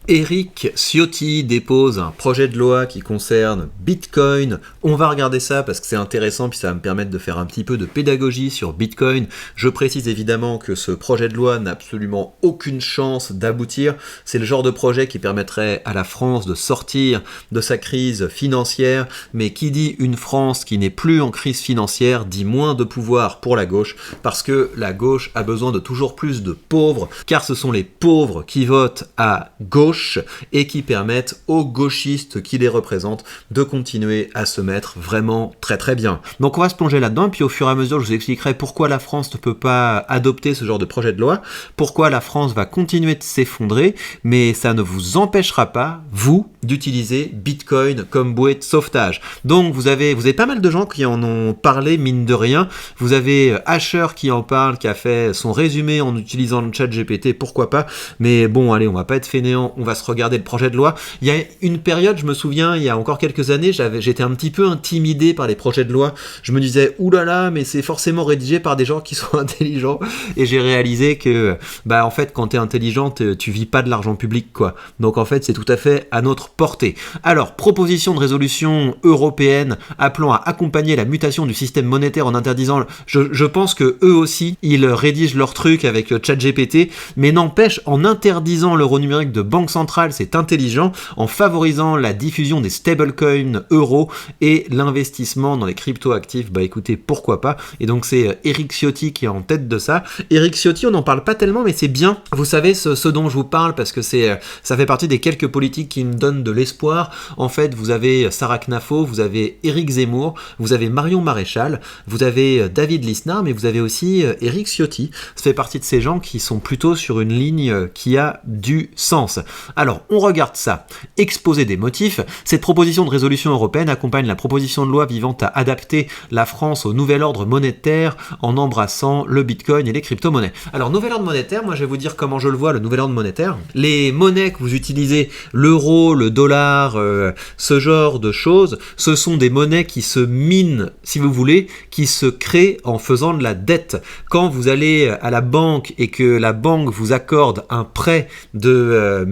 Éric Ciotti dépose un projet de loi qui concerne Bitcoin. On va regarder ça parce que c'est intéressant, puis ça va me permettre de faire un petit peu de pédagogie sur Bitcoin. Je précise évidemment que ce projet de loi n'a absolument aucune chance d'aboutir. C'est le genre de projet qui permettrait à la France de sortir de sa crise financière, mais qui dit une France qui n'est plus en crise financière dit moins de pouvoir pour la gauche, parce que la gauche a besoin de toujours plus de pauvres, car ce sont les pauvres qui votent à gauche et qui permettent aux gauchistes qui les représentent de continuer à se mettre vraiment très très bien. Donc on va se plonger là-dedans, et puis au fur et à mesure je vous expliquerai pourquoi la France ne peut pas adopter ce genre de projet de loi, pourquoi la France va continuer de s'effondrer, mais ça ne vous empêchera pas, vous, d'utiliser Bitcoin comme bouée de sauvetage. Donc vous avez pas mal de gens qui en ont parlé, mine de rien. Vous avez Asher qui en parle, qui a fait son résumé en utilisant le chat GPT, pourquoi pas, mais bon allez, on va pas être fainéant, on va se regarder le projet de loi. Il y a une période, je me souviens, il y a encore quelques années, j'étais un petit peu intimidé par les projets de loi. Je me disais, oulala, mais c'est forcément rédigé par des gens qui sont intelligents. Et j'ai réalisé que, en fait, quand t'es intelligent, tu vis pas de l'argent public, quoi. Donc en fait, c'est tout à fait à notre portée. Alors, proposition de résolution européenne appelant à accompagner la mutation du système monétaire en interdisant... Je pense que eux aussi, ils rédigent leur truc avec le chat GPT, mais n'empêche, en interdisant l'euro numérique de banque centrale, c'est intelligent, en favorisant la diffusion des stablecoins euros et l'investissement dans les crypto-actifs, écoutez, pourquoi pas. Et donc c'est Éric Ciotti qui est en tête de ça. Éric Ciotti, on n'en parle pas tellement, mais c'est bien. Vous savez ce dont je vous parle, parce que ça fait partie des quelques politiques qui me donnent de l'espoir. En fait, vous avez Sarah Knafo, vous avez Éric Zemmour, vous avez Marion Maréchal, vous avez David Lisnard, mais vous avez aussi Éric Ciotti. Ça fait partie de ces gens qui sont plutôt sur une ligne qui a du sens. Alors, on regarde ça. Exposé des motifs, cette proposition de résolution européenne accompagne la proposition de loi visant à adapter la France au nouvel ordre monétaire en embrassant le Bitcoin et les crypto-monnaies. Alors, nouvel ordre monétaire, moi je vais vous dire comment je le vois, le nouvel ordre monétaire. Les monnaies que vous utilisez, l'euro, le dollar, ce genre de choses, ce sont des monnaies qui se minent, si vous voulez, qui se créent en faisant de la dette. Quand vous allez à la banque et que la banque vous accorde un prêt de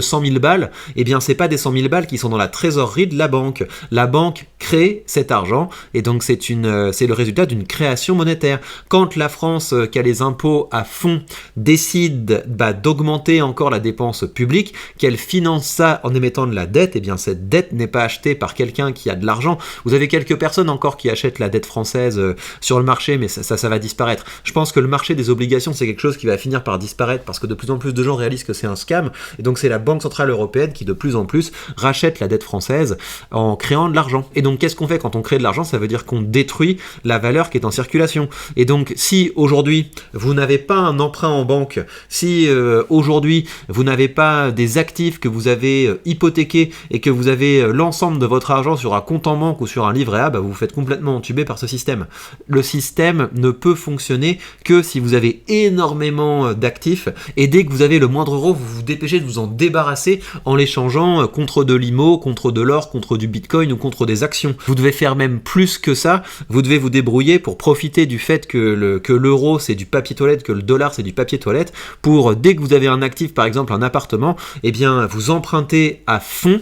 100 000 balles, eh bien c'est pas des 100 000 balles qui sont dans la trésorerie de la banque. La banque crée cet argent et donc c'est le résultat d'une création monétaire. Quand la France, qui a les impôts à fond, décide d'augmenter encore la dépense publique, qu'elle finance ça en émettant de la dette, eh bien cette dette n'est pas achetée par quelqu'un qui a de l'argent. Vous avez quelques personnes encore qui achètent la dette française sur le marché, mais ça va disparaître. Je pense que le marché des obligations, c'est quelque chose qui va finir par disparaître parce que de plus en plus de gens réalisent que c'est un scam, et donc c'est la Banque Centrale Européenne qui de plus en plus rachète la dette française en créant de l'argent. Et donc qu'est-ce qu'on fait quand on crée de l'argent? Ça veut dire qu'on détruit la valeur qui est en circulation. Et donc si aujourd'hui vous n'avez pas un emprunt en banque, si aujourd'hui vous n'avez pas des actifs que vous avez hypothéqués et que vous avez l'ensemble de votre argent sur un compte en banque ou sur un livret A, vous vous faites complètement entuber par ce système. Le système ne peut fonctionner que si vous avez énormément d'actifs, et dès que vous avez le moindre euro, vous vous dépêchez de vous en débarrasser en l'échangeant contre de l'IMO, contre de l'or, contre du bitcoin ou contre des actions. Vous devez faire même plus que ça, vous devez vous débrouiller pour profiter du fait que l'euro c'est du papier toilette, que le dollar c'est du papier toilette, pour dès que vous avez un actif, par exemple un appartement, eh bien vous empruntez à fond.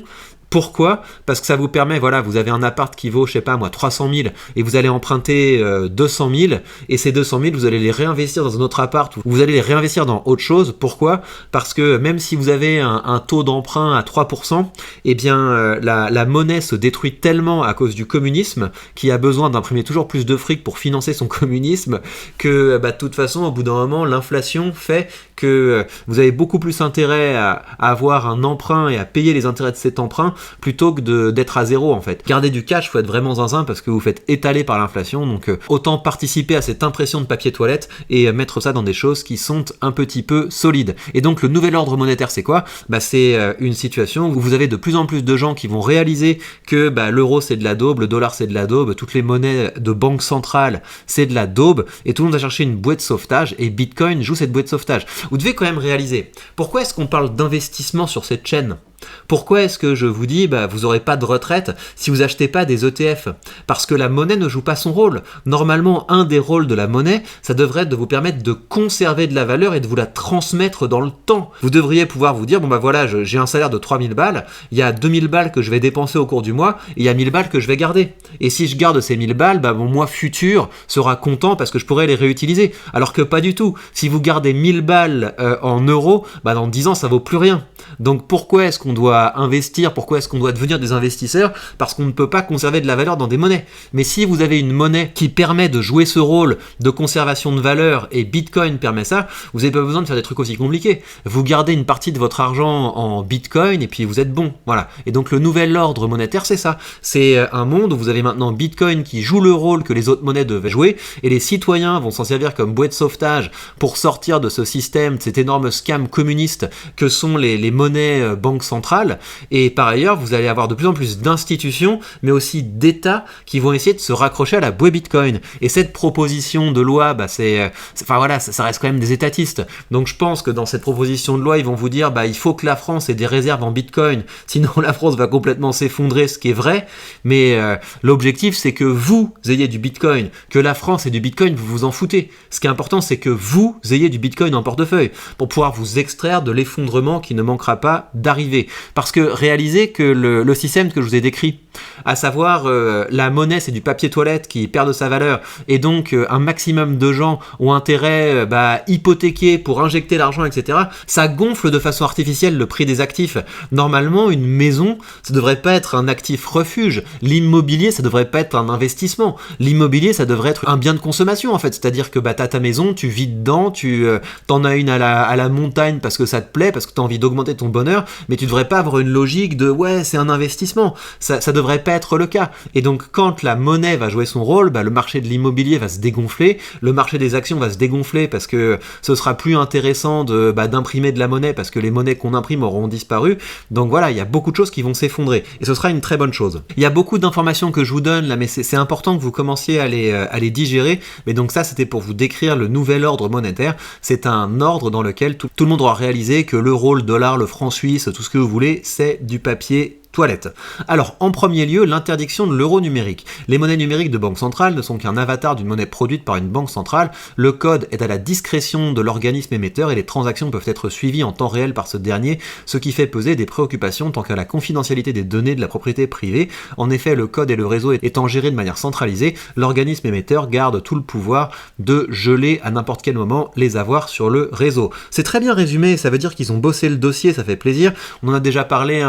Pourquoi? Parce que ça vous permet, vous avez un appart qui vaut, 300 000 et vous allez emprunter 200 000 et ces 200 000, vous allez les réinvestir dans un autre appart ou vous allez les réinvestir dans autre chose. Pourquoi? Parce que même si vous avez un taux d'emprunt à 3%, eh bien la monnaie se détruit tellement à cause du communisme qui a besoin d'imprimer toujours plus de fric pour financer son communisme que de toute façon, au bout d'un moment, l'inflation fait que vous avez beaucoup plus intérêt à avoir un emprunt et à payer les intérêts de cet emprunt plutôt que d'être à zéro en fait. Garder du cash, faut être vraiment zinzin parce que vous faites étaler par l'inflation, donc autant participer à cette impression de papier toilette et mettre ça dans des choses qui sont un petit peu solides. Et donc le nouvel ordre monétaire c'est quoi? C'est une situation où vous avez de plus en plus de gens qui vont réaliser que l'euro c'est de la daube, le dollar c'est de la daube, toutes les monnaies de banque centrale c'est de la daube, et tout le monde va chercher une bouée de sauvetage, et Bitcoin joue cette bouée de sauvetage. Vous devez quand même réaliser, pourquoi est-ce qu'on parle d'investissement sur cette chaîne? Pourquoi est-ce que je vous dis vous n'aurez pas de retraite si vous achetez pas des ETF? Parce que la monnaie ne joue pas son rôle. Normalement, un des rôles de la monnaie, ça devrait être de vous permettre de conserver de la valeur et de vous la transmettre dans le temps. Vous devriez pouvoir vous dire, voilà, j'ai un salaire de 3000 balles, il y a 2000 balles que je vais dépenser au cours du mois, et il y a 1000 balles que je vais garder. Et si je garde ces 1000 balles, mon mois futur sera content parce que je pourrai les réutiliser. Alors que pas du tout. Si vous gardez 1000 balles en euros, dans 10 ans, ça vaut plus rien. Donc pourquoi est-ce qu'on doit investir? Pourquoi est-ce qu'on doit devenir des investisseurs? Parce qu'on ne peut pas conserver de la valeur dans des monnaies. Mais si vous avez une monnaie qui permet de jouer ce rôle de conservation de valeur, et Bitcoin permet ça, vous n'avez pas besoin de faire des trucs aussi compliqués. Vous gardez une partie de votre argent en Bitcoin et puis vous êtes bon. Voilà. Et donc le nouvel ordre monétaire, c'est ça. C'est un monde où vous avez maintenant Bitcoin qui joue le rôle que les autres monnaies devaient jouer, et les citoyens vont s'en servir comme bouée de sauvetage pour sortir de ce système, de cet énorme scam communiste que sont les monnaies banques centrales. Et par ailleurs, vous allez avoir de plus en plus d'institutions, mais aussi d'États qui vont essayer de se raccrocher à la bouée Bitcoin. Et cette proposition de loi, ça reste quand même des étatistes. Donc je pense que dans cette proposition de loi, ils vont vous dire, il faut que la France ait des réserves en Bitcoin, sinon la France va complètement s'effondrer, ce qui est vrai. Mais l'objectif, c'est que vous ayez du Bitcoin, que la France ait du Bitcoin, vous vous en foutez. Ce qui est important, c'est que vous ayez du Bitcoin en portefeuille pour pouvoir vous extraire de l'effondrement qui ne manquera pas d'arriver. Parce que réalisez que le système que je vous ai décrit, à savoir la monnaie, c'est du papier toilette qui perd de sa valeur, et donc un maximum de gens ont intérêt hypothéquer pour injecter l'argent, etc. Ça gonfle de façon artificielle le prix des actifs. Normalement, une maison, ça devrait pas être un actif refuge. L'immobilier, ça devrait pas être un investissement. L'immobilier, ça devrait être un bien de consommation, en fait. C'est-à-dire que t'as ta maison, tu vis dedans, tu t'en as une à la montagne parce que ça te plaît, parce que t'as envie d'augmenter ton bonheur, mais tu devrais pas avoir une logique de c'est un investissement. Ça devrait pas être le cas. Et donc, quand la monnaie va jouer son rôle, le marché de l'immobilier va se dégonfler, le marché des actions va se dégonfler parce que ce sera plus intéressant d'imprimer de la monnaie parce que les monnaies qu'on imprime auront disparu. Donc voilà, il y a beaucoup de choses qui vont s'effondrer. Et ce sera une très bonne chose. Il y a beaucoup d'informations que je vous donne là, mais c'est important que vous commenciez à les digérer. Mais donc ça, c'était pour vous décrire le nouvel ordre monétaire. C'est un ordre dans lequel tout le monde aura réalisé que l'euro, le dollar, le franc suisse, tout ce que vous voulez, c'est du papier toilette. Alors, en premier lieu, l'interdiction de l'euro numérique. Les monnaies numériques de banque centrale ne sont qu'un avatar d'une monnaie produite par une banque centrale. Le code est à la discrétion de l'organisme émetteur et les transactions peuvent être suivies en temps réel par ce dernier, ce qui fait peser des préoccupations tant qu'à la confidentialité des données de la propriété privée. En effet, le code et le réseau étant gérés de manière centralisée, l'organisme émetteur garde tout le pouvoir de geler à n'importe quel moment les avoirs sur le réseau. C'est très bien résumé, ça veut dire qu'ils ont bossé le dossier, ça fait plaisir. On en a déjà parlé,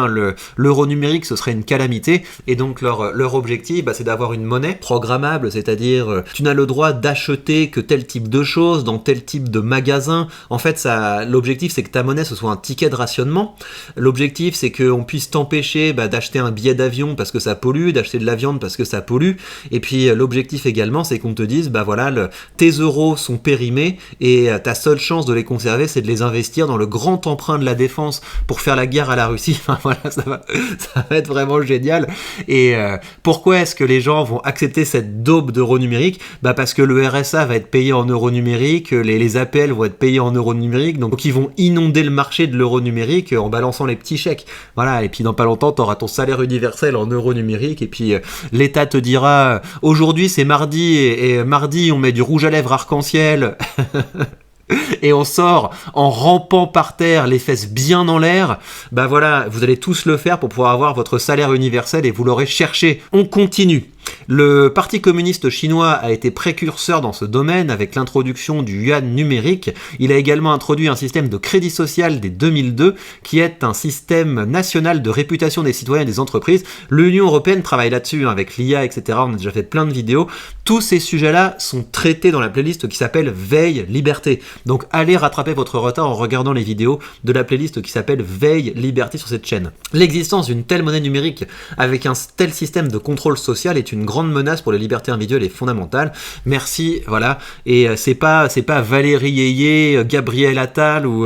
l'euro numérique, ce serait une calamité, et donc leur objectif, c'est d'avoir une monnaie programmable, c'est-à-dire tu n'as le droit d'acheter que tel type de choses dans tel type de magasin. En fait, l'objectif, c'est que ta monnaie, ce soit un ticket de rationnement. L'objectif, c'est qu'on puisse t'empêcher d'acheter un billet d'avion parce que ça pollue, d'acheter de la viande parce que ça pollue, et puis l'objectif également, c'est qu'on te dise, tes euros sont périmés, et ta seule chance de les conserver, c'est de les investir dans le grand emprunt de la défense pour faire la guerre à la Russie. Enfin voilà, ça va être vraiment génial. Et pourquoi est-ce que les gens vont accepter cette daube d'euros numériques? Parce que le RSA va être payé en euros numériques, les APL vont être payés en euros numériques, donc ils vont inonder le marché de l'euro numérique en balançant les petits chèques. Voilà, et puis dans pas longtemps, tu auras ton salaire universel en euros numériques, et puis l'État te dira aujourd'hui c'est mardi, et mardi on met du rouge à lèvres arc-en-ciel et on sort en rampant par terre, les fesses bien en l'air, voilà, vous allez tous le faire pour pouvoir avoir votre salaire universel, et vous l'aurez cherché. On continue. Le Parti communiste chinois a été précurseur dans ce domaine avec l'introduction du yuan numérique. Il a également introduit un système de crédit social dès 2002 qui est un système national de réputation des citoyens et des entreprises. L'Union européenne travaille là-dessus avec l'IA, etc. On a déjà fait plein de vidéos. Tous ces sujets-là sont traités dans la playlist qui s'appelle Veille Liberté. Donc allez rattraper votre retard en regardant les vidéos de la playlist qui s'appelle Veille Liberté sur cette chaîne. L'existence d'une telle monnaie numérique avec un tel système de contrôle social est une grande menace pour les libertés individuelles et fondamentales. Merci, voilà. Et c'est pas Valérie Yeye, Gabriel Attal ou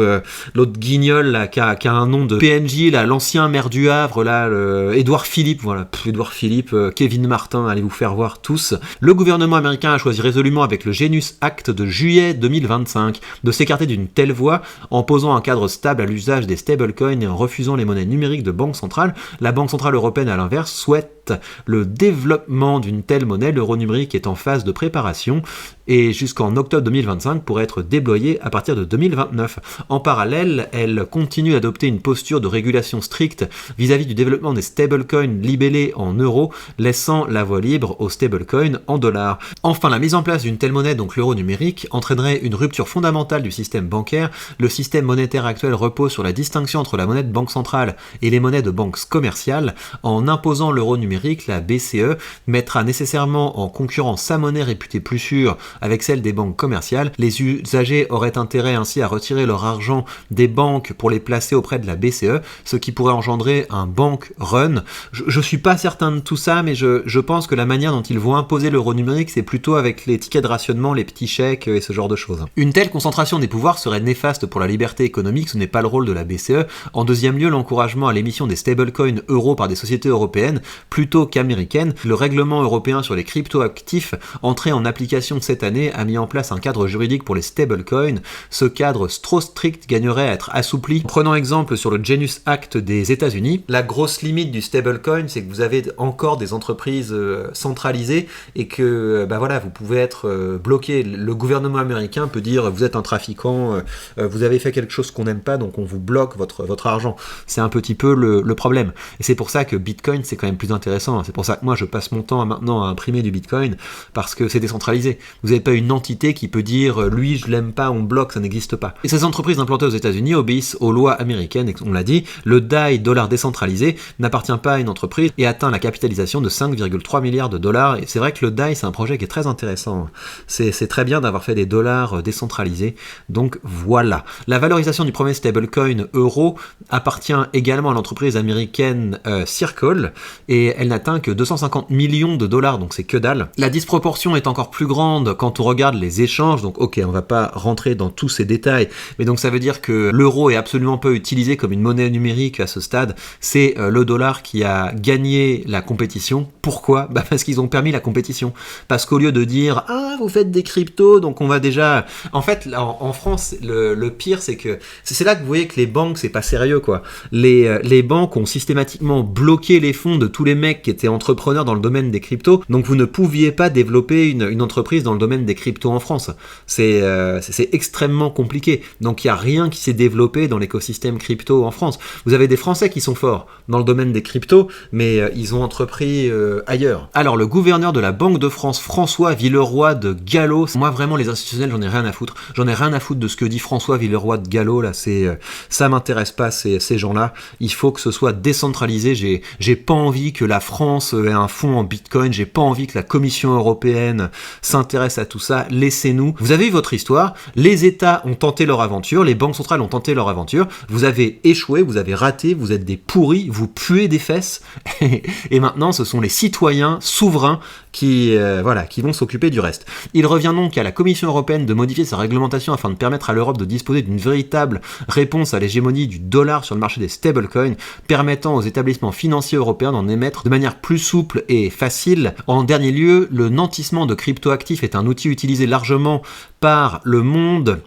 l'autre guignol là, qui a un nom de PNJ, là, l'ancien maire du Havre, là, Édouard Philippe, voilà, Édouard Philippe, Kevin Martin, allez vous faire voir tous. Le gouvernement américain a choisi résolument avec le Genius Act de juillet 2025 de s'écarter d'une telle voie en posant un cadre stable à l'usage des stablecoins et en refusant les monnaies numériques de banque centrale. La Banque centrale européenne, à l'inverse, souhaite le développement d'une telle monnaie. L'euro numérique est en phase de préparation et jusqu'en octobre 2025 pourrait être déployé à partir de 2029. En parallèle, elle continue d'adopter une posture de régulation stricte vis-à-vis du développement des stablecoins libellés en euros, laissant la voie libre aux stablecoins en dollars. Enfin, la mise en place d'une telle monnaie, donc l'euro numérique, entraînerait une rupture fondamentale du système bancaire. Le système monétaire actuel repose sur la distinction entre la monnaie de banque centrale et les monnaies de banques commerciales. En imposant l'euro numérique, la BCE mettra nécessairement en concurrence sa monnaie réputée plus sûre avec celle des banques commerciales. Les usagers auraient intérêt ainsi à retirer leur argent des banques pour les placer auprès de la BCE, ce qui pourrait engendrer un bank run. Je suis pas certain de tout ça, mais je pense que la manière dont ils vont imposer l'euro numérique, c'est plutôt avec les tickets de rationnement, les petits chèques et ce genre de choses. Une telle concentration des pouvoirs serait néfaste pour la liberté économique, ce n'est pas le rôle de la BCE. En deuxième lieu, l'encouragement à l'émission des stablecoins euros par des sociétés européennes plutôt qu'américaines. Le règlement européen sur les crypto-actifs, entré en application cette année, a mis en place un cadre juridique pour les stablecoins. Ce cadre trop strict gagnerait à être assoupli. Prenons exemple sur le Genius Act des États-Unis. La grosse limite du stablecoin, c'est que vous avez encore des entreprises centralisées et que voilà, vous pouvez être bloqué. Le gouvernement américain peut dire vous êtes un trafiquant, vous avez fait quelque chose qu'on n'aime pas, donc on vous bloque votre argent. C'est un petit peu le problème. Et c'est pour ça que Bitcoin, c'est quand même plus intéressant. C'est pour ça que moi, je passe mon temps maintenant à imprimer du Bitcoin, parce que c'est décentralisé. Vous n'avez pas une entité qui peut dire lui, je l'aime pas, on bloque, ça n'existe pas. Et ces entreprises implantées aux États-Unis obéissent aux lois américaines, et on l'a dit, le DAI, dollar décentralisé, n'appartient pas à une entreprise et atteint la capitalisation de 5,3 milliards de dollars. Et c'est vrai que le DAI, c'est un projet qui est très intéressant. C'est très bien d'avoir fait des dollars décentralisés. Donc voilà. La valorisation du premier stablecoin euro appartient également à l'entreprise américaine Circle, et elle n'atteint que 250 millions de dollars, donc c'est que dalle. La disproportion est encore plus grande quand on regarde les échanges, donc ok, on va pas rentrer dans tous ces détails, mais donc ça veut dire que l'euro est absolument pas utilisé comme une monnaie numérique à ce stade. C'est le dollar qui a gagné la compétition. Pourquoi ? Parce qu'ils ont permis la compétition. Parce qu'au lieu de dire « Ah, vous faites des cryptos, donc on va déjà... » En fait, en France, le pire, c'est que... C'est là que vous voyez que les banques, c'est pas sérieux, quoi. Les banques ont systématiquement bloqué les fonds de tous les mecs qui étaient entrepreneurs dans le domaine des cryptos, donc vous ne pouviez pas développer une entreprise dans le domaine des cryptos en France. C'est extrêmement compliqué. Donc il n'y a rien qui s'est développé dans l'écosystème crypto en France. Vous avez des Français qui sont forts dans le domaine des cryptos, mais ils ont entrepris ailleurs. Alors le gouverneur de la Banque de France, François Villeroy de Galhau, moi vraiment les institutionnels, j'en ai rien à foutre. J'en ai rien à foutre de ce que dit François Villeroy de Galhau, là, ça m'intéresse pas, ces gens-là. Il faut que ce soit décentralisé. J'ai pas envie que la France ait un fonds en Bitcoin, j'ai pas envie que la Commission européenne s'intéresse à tout ça. Laissez-nous. Vous avez eu votre histoire, les États ont tenté leur aventure, les banques centrales ont tenté leur aventure, vous avez échoué, vous avez raté, vous êtes des pourris, vous puez des fesses, et maintenant ce sont les citoyens souverains qui vont s'occuper du reste. Il revient donc à la Commission européenne de modifier sa réglementation afin de permettre à l'Europe de disposer d'une véritable réponse à l'hégémonie du dollar sur le marché des stablecoins, permettant aux établissements financiers européens d'en émettre de manière plus souple et facile. En dernier lieu, le nantissement de cryptoactifs est un outil utilisé largement par le monde.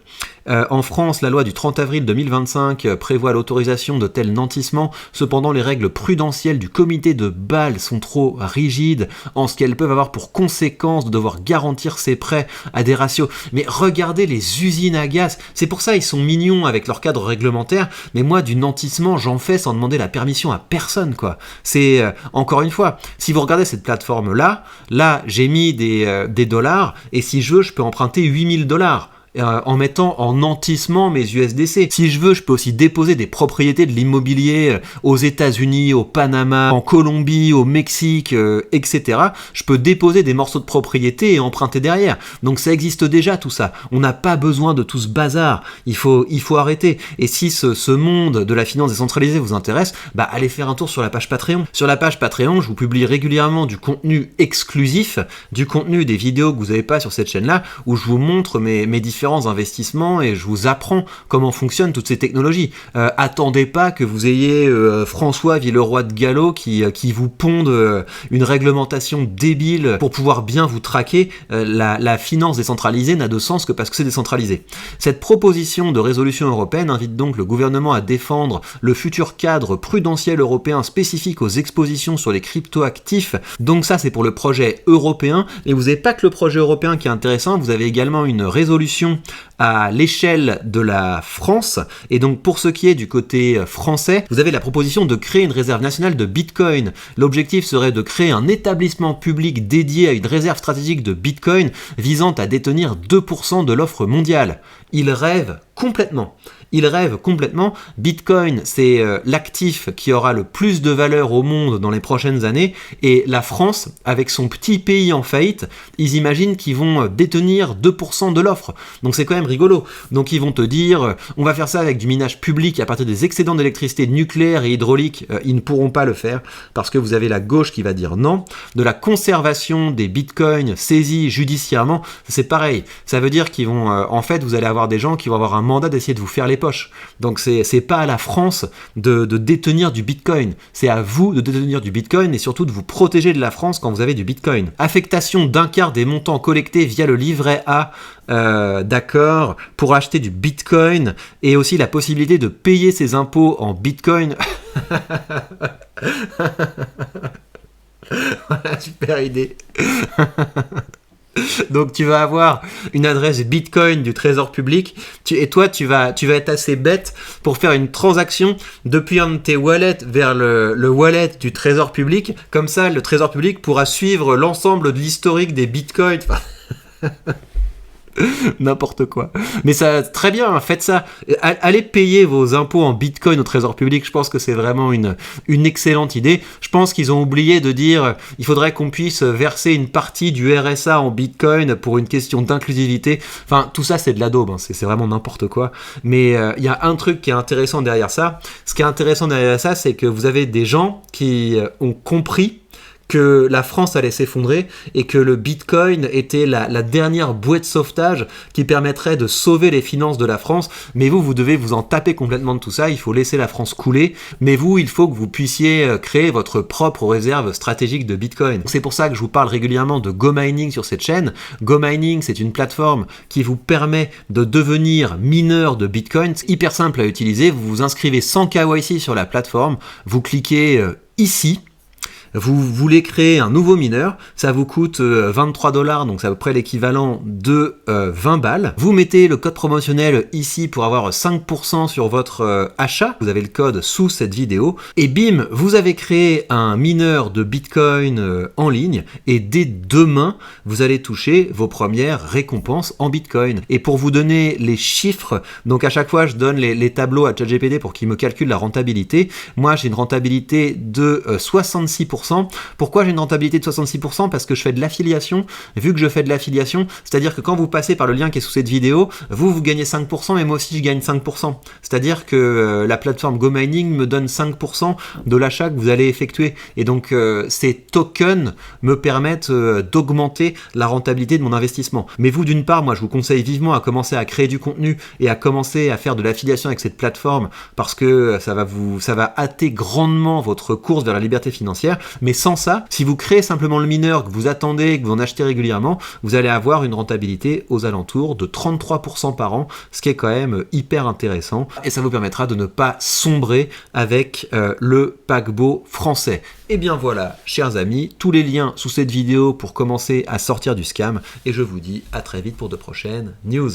En France, la loi du 30 avril 2025 prévoit l'autorisation de tels nantissements. Cependant, les règles prudentielles du comité de Bâle sont trop rigides en ce qu'elles peuvent avoir pour conséquence de devoir garantir ces prêts à des ratios. Mais regardez les usines à gaz. C'est pour ça ils sont mignons avec leur cadre réglementaire. Mais moi, du nantissement, j'en fais sans demander la permission à personne, quoi. C'est, encore une fois, si vous regardez cette plateforme-là, là, j'ai mis des dollars, et si je veux, je peux emprunter 8000 $. en mettant en nantissement mes USDC. Si je veux, je peux aussi déposer des propriétés de l'immobilier aux États-Unis, au Panama, en Colombie, au Mexique, etc. Je peux déposer des morceaux de propriété et emprunter derrière. Donc ça existe déjà tout ça. On n'a pas besoin de tout ce bazar. Il faut arrêter. Et si ce monde de la finance décentralisée vous intéresse, bah allez faire un tour sur la page Patreon. Sur la page Patreon, je vous publie régulièrement du contenu exclusif, du contenu des vidéos que vous n'avez pas sur cette chaîne-là, où je vous montre mes différents investissements et je vous apprends comment fonctionnent toutes ces technologies. Attendez pas que vous ayez François Villeroy de Gallo qui vous ponde une réglementation débile pour pouvoir bien vous traquer. La finance décentralisée n'a de sens que parce que c'est décentralisé. Cette proposition de résolution européenne invite donc le gouvernement à défendre le futur cadre prudentiel européen spécifique aux expositions sur les cryptoactifs. Donc ça, c'est pour le projet européen. Et vous n'avez pas que le projet européen qui est intéressant, vous avez également une résolution à l'échelle de la France. Et donc pour ce qui est du côté français, vous avez la proposition de créer une réserve nationale de Bitcoin. L'objectif serait de créer un établissement public dédié à une réserve stratégique de Bitcoin visant à détenir 2% de l'offre mondiale. Il rêve complètement. Bitcoin, c'est l'actif qui aura le plus de valeur au monde dans les prochaines années, et la France, avec son petit pays en faillite, ils imaginent qu'ils vont détenir 2% de l'offre. Donc c'est quand même rigolo. Donc ils vont te dire, on va faire ça avec du minage public à partir des excédents d'électricité nucléaire et hydraulique. Ils ne pourront pas le faire parce que vous avez la gauche qui va dire non. De la conservation des bitcoins saisis judiciairement, c'est pareil. Ça veut dire qu'ils vont, en fait, vous allez avoir des gens qui vont avoir un mandat d'essayer de vous faire les poches. Donc c'est pas à la France de détenir du bitcoin, c'est à vous de détenir du bitcoin et surtout de vous protéger de la France quand vous avez du bitcoin. Affectation d'un quart des montants collectés via le livret A, d'accord, pour acheter du bitcoin, et aussi la possibilité de payer ses impôts en bitcoin. Voilà, super idée. Donc tu vas avoir une adresse Bitcoin du Trésor public, et toi tu vas être assez bête pour faire une transaction depuis un de tes wallets vers le wallet du Trésor public. Comme ça, le Trésor public pourra suivre l'ensemble de l'historique des Bitcoins. N'importe quoi. Mais ça, très bien, faites ça. Allez payer vos impôts en bitcoin au Trésor public. Je pense que c'est vraiment une excellente idée. Je pense qu'ils ont oublié de dire il faudrait qu'on puisse verser une partie du RSA en bitcoin pour une question d'inclusivité. Enfin, tout ça, c'est de la daube, hein. C'est vraiment n'importe quoi. Mais il y a un truc qui est intéressant derrière ça. Ce qui est intéressant derrière ça, c'est que vous avez des gens qui ont compris que la France allait s'effondrer et que le Bitcoin était la dernière bouée de sauvetage qui permettrait de sauver les finances de la France. Mais vous devez vous en taper complètement de tout ça. Il faut laisser la France couler. Mais vous, il faut que vous puissiez créer votre propre réserve stratégique de Bitcoin. C'est pour ça que je vous parle régulièrement de GoMining sur cette chaîne. GoMining, c'est une plateforme qui vous permet de devenir mineur de Bitcoin. C'est hyper simple à utiliser. Vous vous inscrivez sans KYC sur la plateforme. Vous cliquez ici. Vous voulez créer un nouveau mineur, ça vous coûte 23$, donc c'est à peu près l'équivalent de 20 balles. Vous mettez le code promotionnel ici pour avoir 5% sur votre achat. Vous avez le code sous cette vidéo. Et bim, vous avez créé un mineur de Bitcoin en ligne. Et dès demain, vous allez toucher vos premières récompenses en Bitcoin. Et pour vous donner les chiffres, donc à chaque fois, je donne les tableaux à ChatGPT pour qu'il me calcule la rentabilité. Moi, j'ai une rentabilité de 66%. Pourquoi j'ai une rentabilité de 66%? Parce que je fais de l'affiliation. Vu que je fais de l'affiliation, c'est-à-dire que quand vous passez par le lien qui est sous cette vidéo, vous gagnez 5% et moi aussi je gagne 5%. C'est-à-dire que la plateforme GoMining me donne 5% de l'achat que vous allez effectuer. Et donc ces tokens me permettent d'augmenter la rentabilité de mon investissement. Mais vous, d'une part, moi je vous conseille vivement à commencer à créer du contenu et à commencer à faire de l'affiliation avec cette plateforme parce que ça va hâter grandement votre course vers la liberté financière. Mais sans ça, si vous créez simplement le mineur, que vous attendez, que vous en achetez régulièrement, vous allez avoir une rentabilité aux alentours de 33% par an, ce qui est quand même hyper intéressant. Et ça vous permettra de ne pas sombrer avec le paquebot français. Et bien voilà, chers amis, tous les liens sous cette vidéo pour commencer à sortir du scam. Et je vous dis à très vite pour de prochaines news.